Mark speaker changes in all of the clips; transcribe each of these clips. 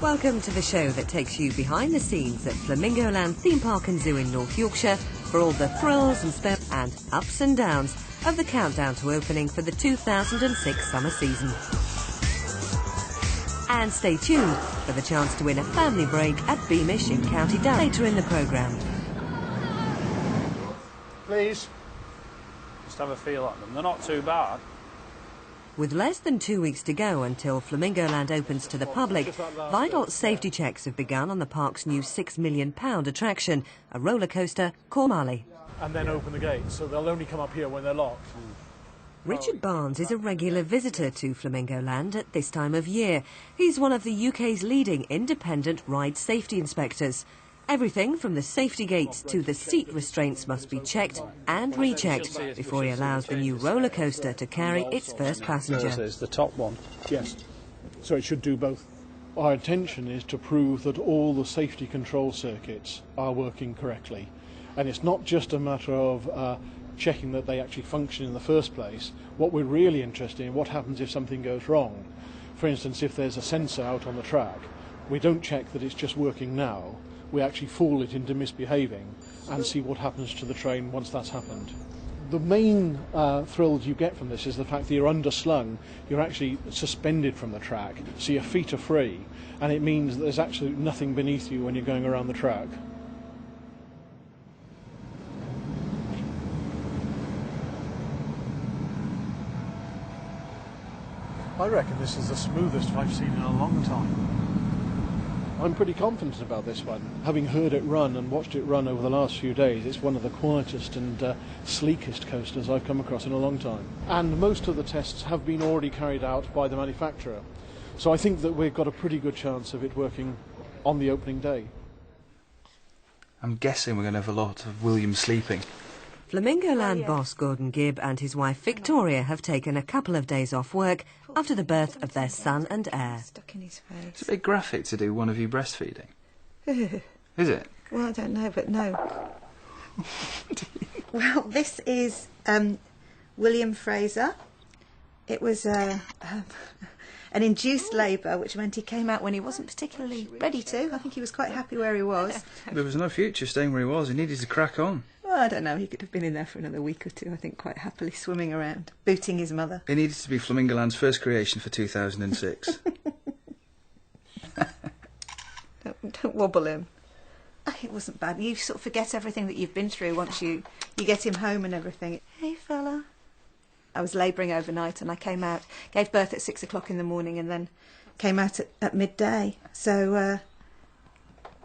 Speaker 1: Welcome to the show that takes you behind the scenes at Flamingo Land theme park and zoo in North Yorkshire for all the thrills and spills and ups and downs of the countdown to opening for the 2006 summer season. And stay tuned for the chance to win a family break at Beamish in County Durham later in the programme.
Speaker 2: Please, just have a feel at them. They're not too bad.
Speaker 1: With less than 2 weeks to go until Flamingo Land opens to the public, vital safety checks have begun on the park's new £6 million attraction, a roller coaster, Komali.
Speaker 3: And then open the gates, so they'll only come up here when they're locked.
Speaker 1: Richard Barnes is a regular visitor to Flamingo Land at this time of year. He's one of the UK's leading independent ride safety inspectors. Everything from the safety gates to the seat restraints must be checked and rechecked before he allows the new roller coaster to carry its first passenger.
Speaker 2: This is the top one.
Speaker 3: Yes, so it should do both. Our intention is to prove that all the safety control circuits are working correctly. And it's not just a matter of checking that they actually function in the first place. What we're really interested in, what happens if something goes wrong. For instance, if there's a sensor out on the track, we don't check that it's just working now. We actually fool it into misbehaving and see what happens to the train once that's happened. The main thrill you get from this is the fact that you're underslung, you're actually suspended from the track, so your feet are free, and it means that there's absolutely nothing beneath you when you're going around the track. I reckon this is the smoothest I've seen in a long time. I'm pretty confident about this one. Having heard it run and watched it run over the last few days, it's one of the quietest and sleekest coasters I've come across in a long time. And most of the tests have been already carried out by the manufacturer. So I think that we've got a pretty good chance of it working on the opening day.
Speaker 4: I'm guessing we're going to have a lot of William sleeping.
Speaker 1: Flamingo Land boss Gordon Gibb and his wife Victoria have taken a couple of days off work after the birth of their son and heir.
Speaker 5: Stuck in his face.
Speaker 4: It's a bit graphic to do one of you breastfeeding. Is it?
Speaker 5: Well, I don't know, but no. Well, this is William Fraser. It was an induced labour, which meant he came out when he wasn't particularly ready to. I think he was quite happy where he was.
Speaker 4: There was no future staying where he was. He needed to crack on.
Speaker 5: Well, I don't know. He could have been in there for another week or two, I think, quite happily swimming around, booting his mother.
Speaker 4: It needed to be Flamingo Land's first creation for 2006.
Speaker 5: Don't wobble him. It wasn't bad. You sort of forget everything that you've been through once you get him home and everything. Hey, fella. I was labouring overnight and I came out, gave birth at 6 o'clock in the morning and then came out at midday. So,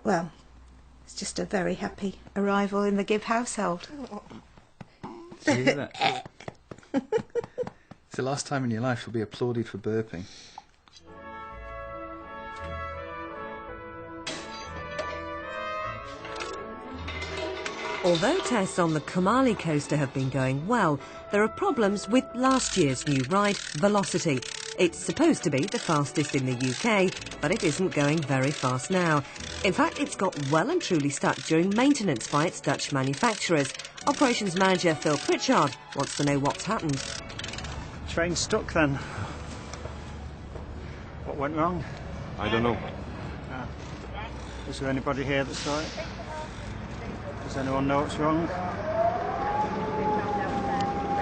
Speaker 5: well, it's just a very happy arrival in the Gibb household.
Speaker 4: Did you hear that? It's the last time in your life you'll be applauded for burping.
Speaker 1: Although tests on the Komali Coaster have been going well, there are problems with last year's new ride, Velocity. It's supposed to be the fastest in the UK, but it isn't going very fast now. In fact, it's got well and truly stuck during maintenance by its Dutch manufacturers. Operations manager Phil Pritchard wants to know what's happened.
Speaker 2: Train stuck then. What went wrong?
Speaker 6: I don't know.
Speaker 2: Is there anybody here that saw it? Does anyone know what's wrong?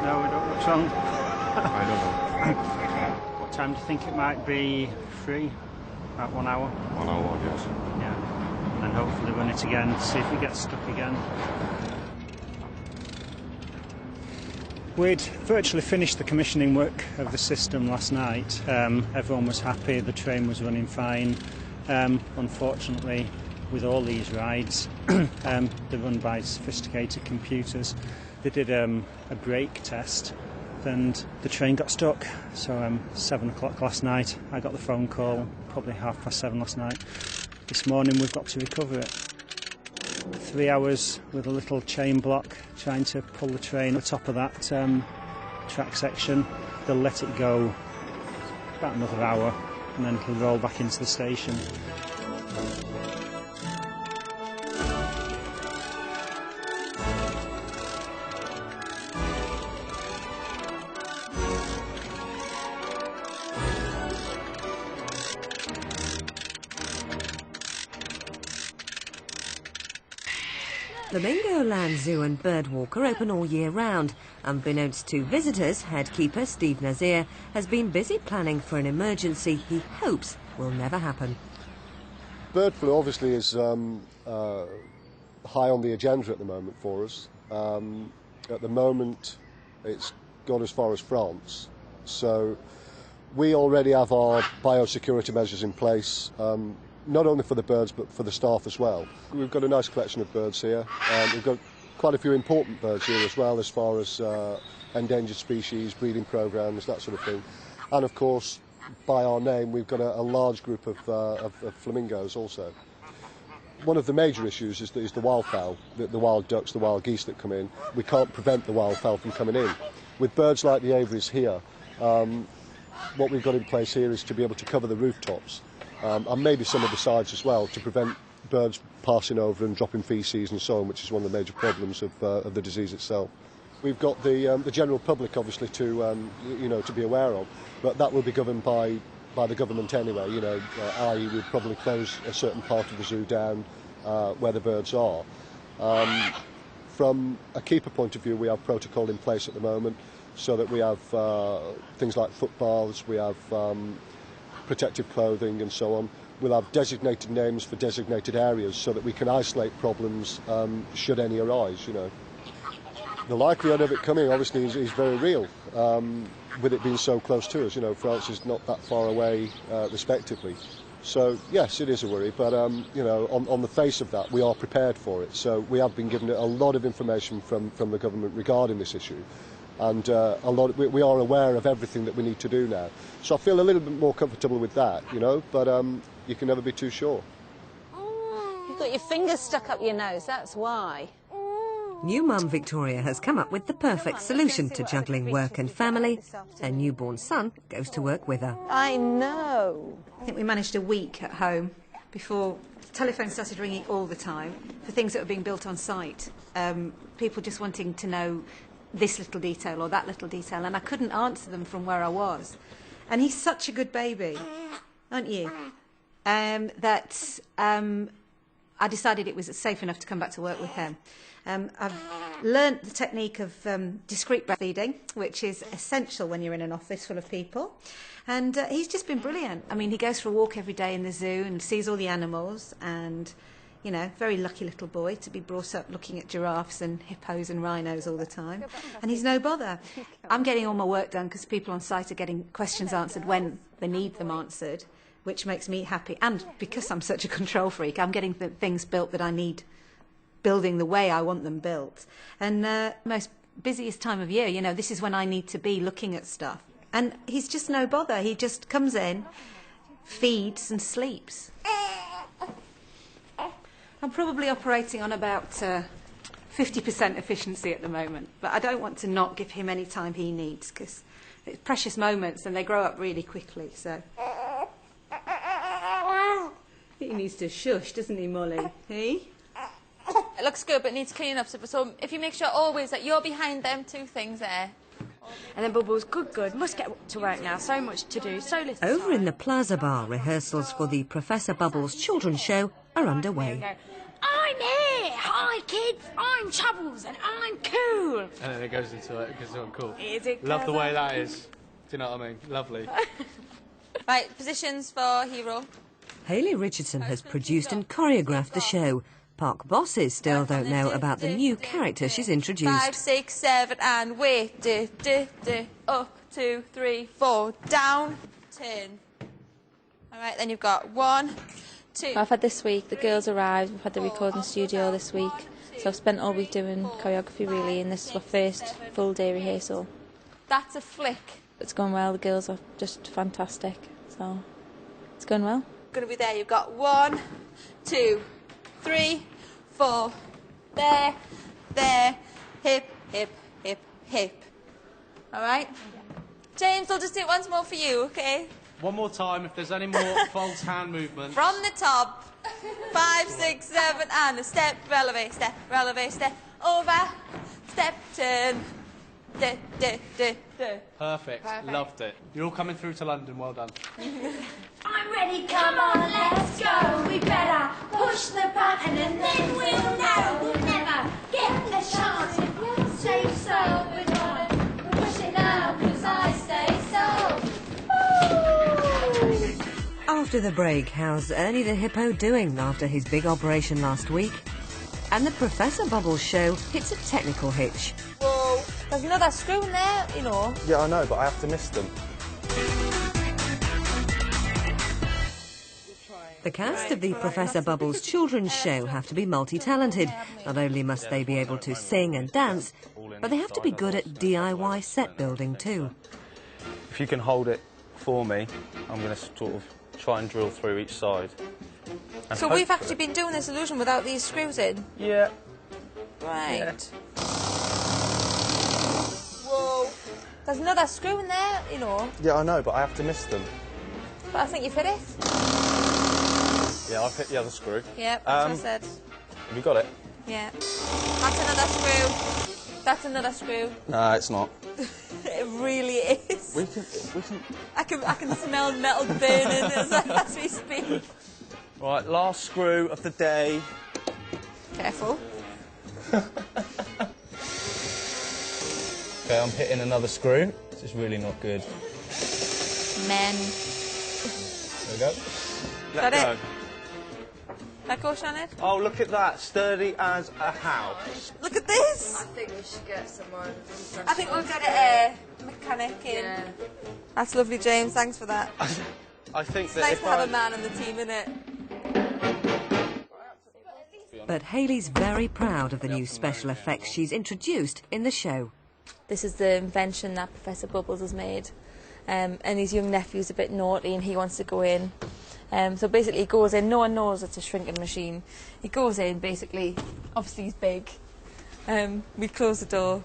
Speaker 2: No, we don't know what's wrong.
Speaker 6: I don't know.
Speaker 2: What time do you think it might be free? About 1 hour?
Speaker 6: 1 hour, yes.
Speaker 2: Yeah. And then hopefully run it again, see if it gets stuck again. We'd virtually finished the commissioning work of the system last night. Everyone was happy, the train was running fine. Unfortunately, with all these rides, they're run by sophisticated computers. They did a brake test and the train got stuck. So 7 o'clock last night, I got the phone call, probably 7:30 last night. This morning we've got to recover it. 3 hours with a little chain block trying to pull the train on the top of that track section. They'll let it go about another hour and then it'll roll back into the station.
Speaker 1: Flamingo Land Zoo and Birdwalk are open all year round. Unbeknownst to visitors, head keeper Steve Nazir has been busy planning for an emergency he hopes will never happen.
Speaker 7: Bird flu obviously is high on the agenda at the moment for us. At the moment it's gone as far as France, so we already have our biosecurity measures in place, not only for the birds but for the staff as well. We've got a nice collection of birds here. We've got quite a few important birds here as well, as far as endangered species, breeding programmes, that sort of thing. And of course, by our name, we've got a large group of flamingos also. One of the major issues is the wildfowl, the wild ducks, the wild geese that come in. We can't prevent the wildfowl from coming in. With birds like the aviaries here, what we've got in place here is to be able to cover the rooftops and maybe some of the sides as well, to prevent birds passing over and dropping faeces and so on, which is one of the major problems of the disease itself. We've got the general public obviously to be aware of, but that will be governed by the government anyway. I.e. we'd probably close a certain part of the zoo down where the birds are. From a keeper point of view, we have protocol in place at the moment, so that we have things like footbaths, we have protective clothing and so on. We'll have designated names for designated areas so that we can isolate problems should any arise. The likelihood of it coming obviously is very real, with it being so close to us. France is not that far away respectively. So yes, it is a worry, but on the face of that, we are prepared for it. So we have been given a lot of information from the government regarding this issue, and we are aware of everything that we need to do now. So I feel a little bit more comfortable with that, but you can never be too sure.
Speaker 8: You've got your fingers stuck up your nose, that's why.
Speaker 1: New mum Victoria has come up with the perfect solution to juggling work and family. Her newborn son goes to work with her.
Speaker 8: I know.
Speaker 5: I think we managed a week at home before the telephone started ringing all the time for things that were being built on site. People just wanting to know this little detail or that little detail, and I couldn't answer them from where I was. And he's such a good baby, aren't you? That I decided it was safe enough to come back to work with him. I've learnt the technique of discreet breastfeeding, which is essential when you're in an office full of people. And he's just been brilliant. I mean, he goes for a walk every day in the zoo and sees all the animals, and, very lucky little boy to be brought up looking at giraffes and hippos and rhinos all the time. And he's no bother. I'm getting all my work done because people on site are getting questions answered when they need them answered, which makes me happy. And because I'm such a control freak, I'm getting things built that I need building the way I want them built. And most busiest time of year, this is when I need to be looking at stuff. And he's just no bother. He just comes in, feeds and sleeps. I'm probably operating on about 50% efficiency at the moment, but I don't want to not give him any time he needs, because it's precious moments and they grow up really quickly, so... He needs to shush, doesn't he, Molly? He?
Speaker 9: It looks good, but it needs cleaning up. So if you make sure always that you're behind them two things there.
Speaker 10: And then Bubbles, good, must get to work now. So much to do, so little
Speaker 1: Over
Speaker 10: time.
Speaker 1: in the Plaza Bar, rehearsals for the Professor Bubbles children's show are underway.
Speaker 10: I'm here! Hi, kids! I'm Troubles, and I'm cool!
Speaker 4: And then it goes into it because I'm cool.
Speaker 10: Is it
Speaker 4: Love the way that
Speaker 10: I'm
Speaker 4: is. Do you know what I mean? Lovely.
Speaker 9: Right, positions for hero.
Speaker 1: Hayley Richardson has produced and choreographed the show. Park bosses still don't know about the new character she's introduced.
Speaker 9: 5, 6, 7, and wait. Up, 2, 3, 4, down, turn. All right, then you've got 1, 2.
Speaker 11: I've had this week, the girls arrived, we've had the recording studio this week, so I've spent all week doing choreography really, and this is my first full day rehearsal.
Speaker 9: That's a flick.
Speaker 11: It's going well, the girls are just fantastic, so it's going well.
Speaker 9: Going to be there, you've got 1, 2, 3, 4, there, hip, hip, hip, hip. All right? James, I'll just do it once more for you, okay?
Speaker 12: One more time, if there's any more false hand movements.
Speaker 9: From the top, 5, 6, 7, and a step, releve, step, over, step, turn,
Speaker 12: Perfect. Loved it. You're all coming through to London, well done.
Speaker 10: I'm ready, come on, let's go. We better push the button and then we'll know we'll never chanting, stay so, we're gonna push it now, 'cause I stay so.
Speaker 1: After the break, how's Ernie the Hippo doing after his big operation last week? And the Professor Bubbles show hits a technical hitch.
Speaker 11: Whoa, there's another screw in there, you know.
Speaker 13: Yeah, I know, but I have to miss them.
Speaker 1: The cast of the Professor Bubbles children's show have to be multi-talented. Not only must they be able to sing and dance, but they have to be good at DIY set building too.
Speaker 13: If you can hold it for me, I'm going to sort of try and drill through each side. And
Speaker 11: So we've actually been doing this illusion without these screws in?
Speaker 13: Yeah.
Speaker 11: Right.
Speaker 13: Yeah.
Speaker 11: Whoa. There's another screw in there, you know.
Speaker 13: Yeah, I know, but I have to miss them.
Speaker 11: But I think you've hit it.
Speaker 13: Yeah, I've hit the other screw.
Speaker 11: Yeah, that's what I said.
Speaker 13: Have you got it?
Speaker 11: Yeah. That's another screw. That's another screw.
Speaker 13: No, it's not.
Speaker 11: It really is.
Speaker 13: We can...
Speaker 11: I can smell metal burning as we speak.
Speaker 13: Right, last screw of the day.
Speaker 11: Careful.
Speaker 13: Okay, I'm hitting another screw. This is really not good.
Speaker 11: Men.
Speaker 13: There we go.
Speaker 11: Let go. Let go, Shannon.
Speaker 13: Oh, look at that. Sturdy as a house.
Speaker 11: Look at this.
Speaker 14: I think we should get someone.
Speaker 11: I think we'll get a mechanic in. Yeah. That's lovely, James. Thanks for that.
Speaker 13: I think
Speaker 11: it's
Speaker 13: that
Speaker 11: nice
Speaker 13: if
Speaker 11: to have a man on the team, isn't it?
Speaker 1: But Hayley's very proud of the new special effects she's introduced in the show.
Speaker 11: This is the invention that Professor Bubbles has made. And his young nephew's a bit naughty and he wants to go in. So basically he goes in, no one knows it's a shrinking machine. He goes in, basically, obviously he's big. We close the door.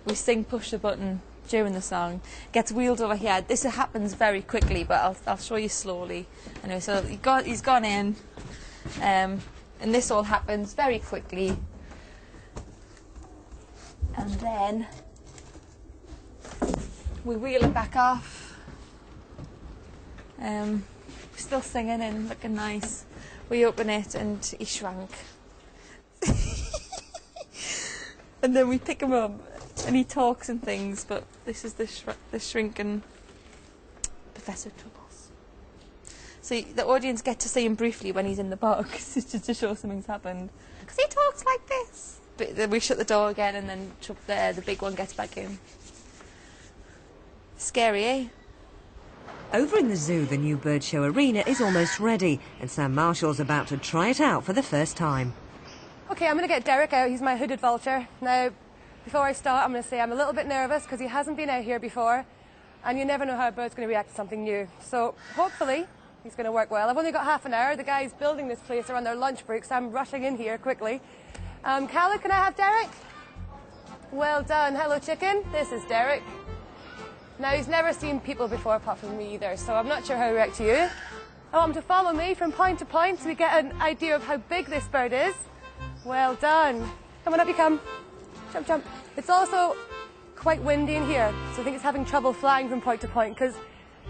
Speaker 11: We sing Push the Button during the song. Gets wheeled over here. This happens very quickly, but I'll show you slowly. Anyway, so he's gone in. And this all happens very quickly. And then we wheel it back off. We're still singing and looking nice. We open it and he shrank. And then we pick him up and he talks and things, but this is the shrinking Professor Troubles. So the audience get to see him briefly when he's in the box, just to show something's happened. Because he talks like this. But then we shut the door again and then the big one gets back in. Scary, eh?
Speaker 1: Over in the zoo, the new bird show arena is almost ready, and Sam Marshall's about to try it out for the first time.
Speaker 15: OK, I'm going to get Derek out. He's my hooded vulture. Now, before I start, I'm going to say I'm a little bit nervous because he hasn't been out here before, and you never know how a bird's going to react to something new. So, hopefully, he's going to work well. I've only got half an hour. The guys building this place are on their lunch break, so I'm rushing in here quickly. Khaled, can I have Derek? Well done. Hello, chicken. This is Derek. Now, he's never seen people before apart from me either, so I'm not sure how to react to you. I want him to follow me from point to point so we get an idea of how big this bird is. Well done. Come on, up you come. Jump, jump. It's also quite windy in here, so I think it's having trouble flying from point to point because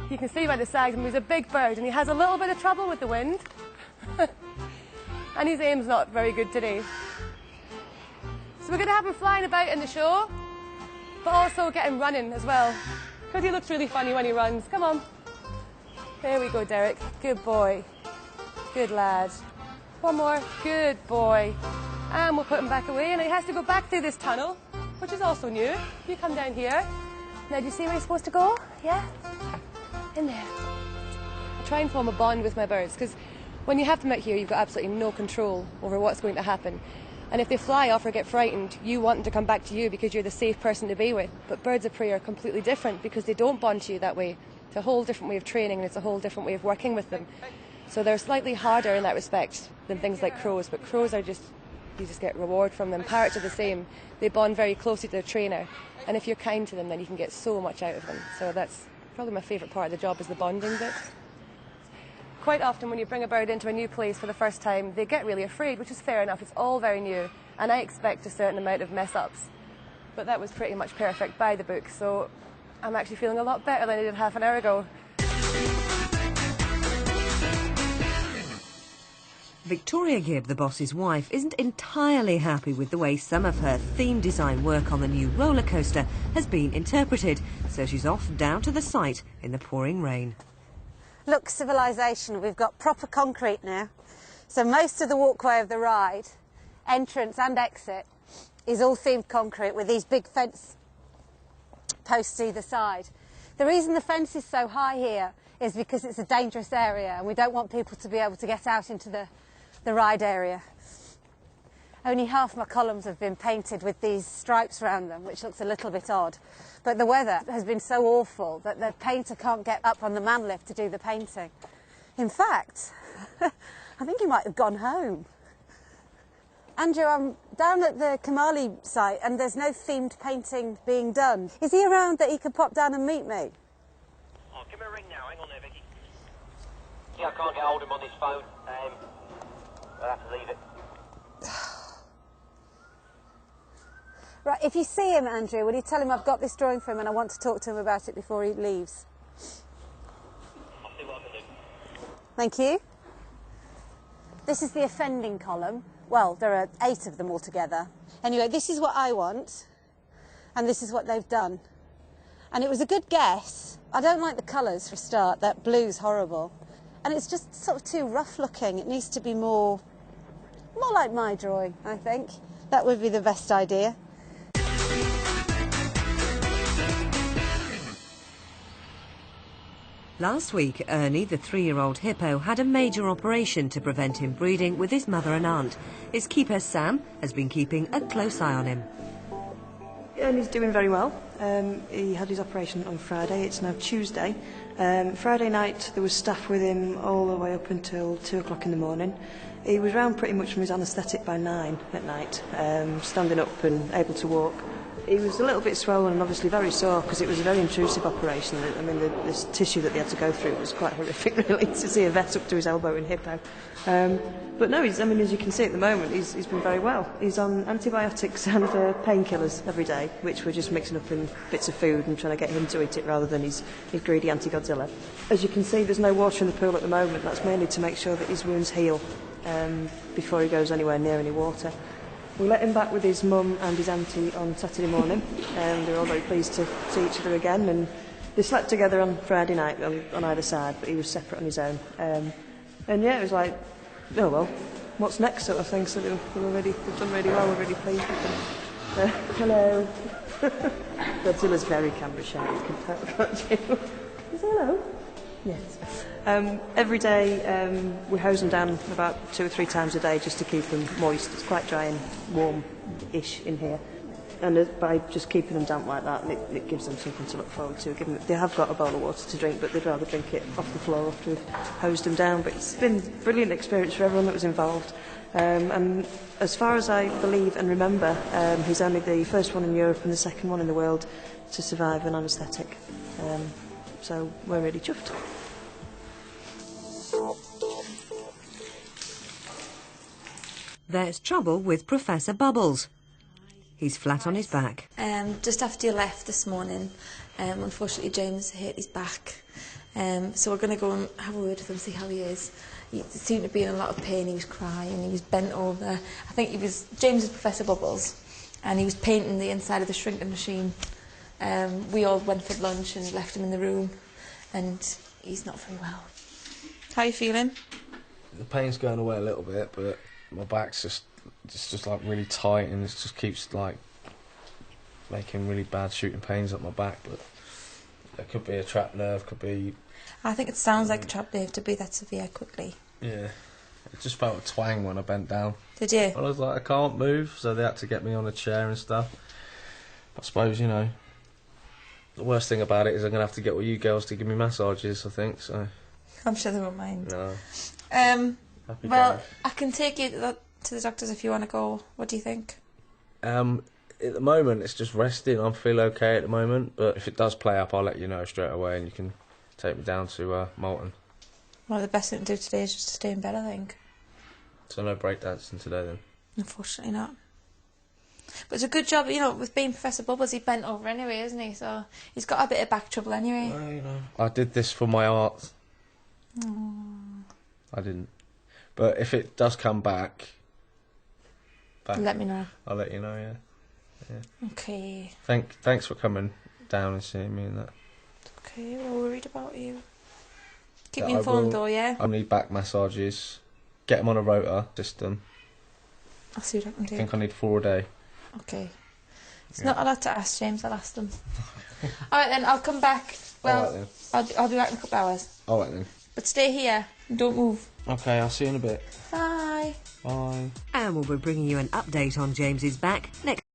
Speaker 15: you can see by the size, he's a big bird and he has a little bit of trouble with the wind. And his aim's not very good today. So we're going to have him flying about in the show, but also get him running as well. Because he looks really funny when he runs. Come on. There we go, Derek. Good boy. Good lad. One more. Good boy. And we'll put him back away. And he has to go back through this tunnel, which is also new. You come down here. Now, do you see where he's supposed to go? Yeah? In there. I try and form a bond with my birds, because when you have them out here, you've got absolutely no control over what's going to happen. And if they fly off or get frightened, you want them to come back to you because you're the safe person to be with. But birds of prey are completely different because they don't bond to you that way. It's a whole different way of training and it's a whole different way of working with them. So they're slightly harder in that respect than things like crows. But crows are just, you just get reward from them. Parrots are the same. They bond very closely to their trainer. And if you're kind to them, then you can get so much out of them. So that's probably my favourite part of the job is the bonding bit. Quite often when you bring a bird into a new place for the first time, they get really afraid, which is fair enough. It's all very new, and I expect a certain amount of mess-ups. But that was pretty much perfect by the book, so I'm actually feeling a lot better than I did half an hour ago.
Speaker 1: Victoria Gibb, the boss's wife, isn't entirely happy with the way some of her theme design work on the new roller coaster has been interpreted, so she's off down to the site in the pouring rain.
Speaker 8: Look, civilization, we've got proper concrete now. So most of the walkway of the ride, entrance and exit, is all themed concrete with these big fence posts either side. The reason the fence is so high here is because it's a dangerous area and we don't want people to be able to get out into the ride area. Only half my columns have been painted with these stripes around them, which looks a little bit odd. But the weather has been so awful that the painter can't get up on the man lift to do the painting. In fact, I think he might have gone home. Andrew, I'm down at the Komali site and there's no themed painting being done. Is he around that he could pop down and meet me?
Speaker 14: Oh, give me a ring now. Hang on there, Vicky. Yeah, I can't get hold of him on his phone. I'll have to leave it.
Speaker 8: Right, if you see him, Andrew, will you tell him I've got this drawing for him and I want to talk to him about it before he leaves?
Speaker 14: I'll see what I can do.
Speaker 8: Thank you. This is the offending column. Well, there are 8 of them altogether. Anyway, this is what I want, and this is what they've done. And it was a good guess. I don't like the colours for a start. That blue's horrible. And it's just sort of too rough looking. It needs to be more like my drawing, I think. That would be the best idea.
Speaker 1: Last week, Ernie, the 3-year-old Hippo, had a major operation to prevent him breeding with his mother and aunt. His keeper, Sam, has been keeping a close eye on him.
Speaker 16: Ernie's doing very well. He had his operation on Friday. It's now Tuesday. Friday night there was staff with him all the way up until 2 o'clock in the morning. He was round pretty much from his anaesthetic by 9 at night, standing up and able to walk. He was a little bit swollen and obviously very sore because it was a very intrusive operation. I mean, this tissue that they had to go through was quite horrific, really, to see a vet up to his elbow in Hippo. But no, I mean, as you can see at the moment, he's been very well. He's on antibiotics and painkillers every day, which we're just mixing up in bits of food and trying to get him to eat it rather than his greedy anti-Godzilla. As you can see, there's no water in the pool at the moment. That's mainly to make sure that his wounds heal before he goes anywhere near any water. We let him back with his mum and his auntie on Saturday morning. They were all very pleased to see each other again, and they slept together on Friday night on either side, but he was separate on his own. And yeah, it was like, oh well, what's next sort of thing. So they've done really well. We're really pleased with them. Hello. Godzilla's very camera shy. You can tell, can't you? Say hello. Yes. Every day we hose them down about 2 or 3 times a day just to keep them moist. It's quite dry and warm-ish in here. And by just keeping them damp like that, it gives them something to look forward to. They have got a bowl of water to drink, but they'd rather drink it off the floor after we've hosed them down. But it's been a brilliant experience for everyone that was involved. And as far as I believe and remember, he's only the first one in Europe and the second one in the world to survive an anaesthetic. So we're really chuffed.
Speaker 1: There's trouble with Professor Bubbles. He's flat on his back.
Speaker 11: Just after you left this morning, unfortunately James hit his back. So we're going to go and have a word with him, see how he is. He seemed to be in a lot of pain. He was crying, he was bent over. I think James is Professor Bubbles, and he was painting the inside of the shrinking machine. We all went for lunch and left him in the room, and he's not very well. How are you feeling?
Speaker 17: The pain's going away a little bit, but my back's just like really tight, and it just keeps like making really bad shooting pains up my back. But it could be a trapped nerve, could be.
Speaker 11: I think it sounds like a trapped nerve to be that severe quickly.
Speaker 17: Yeah, it just felt a twang when I bent down.
Speaker 11: Did you?
Speaker 17: I was like, I can't move, so they had to get me on a chair and stuff. I suppose, you know, the worst thing about it is I'm gonna have to get all you girls to give me massages, I think. So. I'm
Speaker 11: sure they won't mind.
Speaker 17: No.
Speaker 11: Well, days. I can take you to the doctors if you want to go. What do you think?
Speaker 17: At the moment, it's just resting. I feel okay at the moment, but if it does play up, I'll let you know straight away, and you can take me down to Malton.
Speaker 11: Well, the best thing to do today is just to stay in bed, I think.
Speaker 17: So no breakdancing today, then?
Speaker 11: Unfortunately not. But it's a good job, you know, with being Professor Bubbles, he bent over anyway, isn't he? So he's got a bit of back trouble anyway.
Speaker 17: Well, you know, I did this for my art.
Speaker 11: Aww.
Speaker 17: I didn't. But if it does come back,
Speaker 11: Let me know.
Speaker 17: I'll let you know. Yeah.
Speaker 11: Okay.
Speaker 17: Thanks for coming down and seeing me and that.
Speaker 11: Okay, we're worried about you. Keep me informed though, yeah?
Speaker 17: I need back massages. Get them on a rotor system.
Speaker 11: I'll see what I can do.
Speaker 17: I think I need 4 a day.
Speaker 11: Okay. It's not a lot to ask, James. I'll ask them. Alright then, I'll come back. Well,
Speaker 17: All right,
Speaker 11: I'll be back in a couple of hours.
Speaker 17: Alright then.
Speaker 11: But stay here and don't move.
Speaker 17: Okay, I'll see you in a bit.
Speaker 11: Bye.
Speaker 17: Bye.
Speaker 1: And we'll be bringing you an update on James's back next.